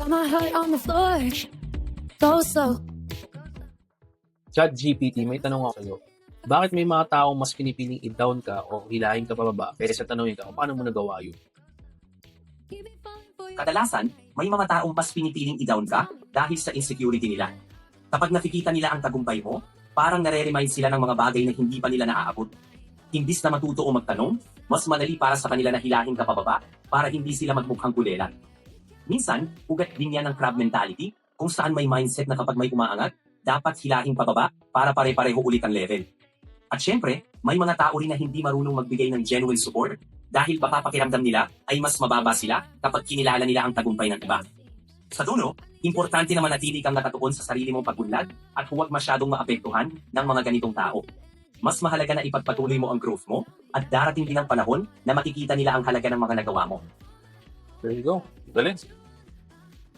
Got my heart on the floor. Go slow. ChatGPT, may tanong ako sa'yo. Bakit may mga taong mas pinipiling i-down ka o hilahin ka pababa kaysa tanongin ka kung paano mo nagawa yun? Kadalasan, may mga taong mas pinipiling i-down ka dahil sa insecurity nila. Kapag nakikita nila ang tagumpay mo, parang nare-remind sila ng mga bagay na hindi pa nila naaabot. Imbis na matuto o magtanong, mas madali para sa kanila na hilahin ka pababa para hindi sila magmukhang kulelan. Minsan, ugat din yan ng crab mentality kung saan may mindset na kapag may umaangat, dapat hilahin pababa para pare-pareho ulit ang level. At syempre, may mga tao rin na hindi marunong magbigay ng genuine support dahil baka pakiramdam nila ay mas mababa sila kapag kinilala nila ang tagumpay ng iba. Sa dulo, importante na manatili kang nakatuon sa sarili mong pag-unlad at huwag masyadong maapektuhan ng mga ganitong tao. Mas mahalaga na ipagpatuloy mo ang growth mo at darating din ang panahon na makikita nila ang halaga ng mga nagawa mo. There you go. Galing.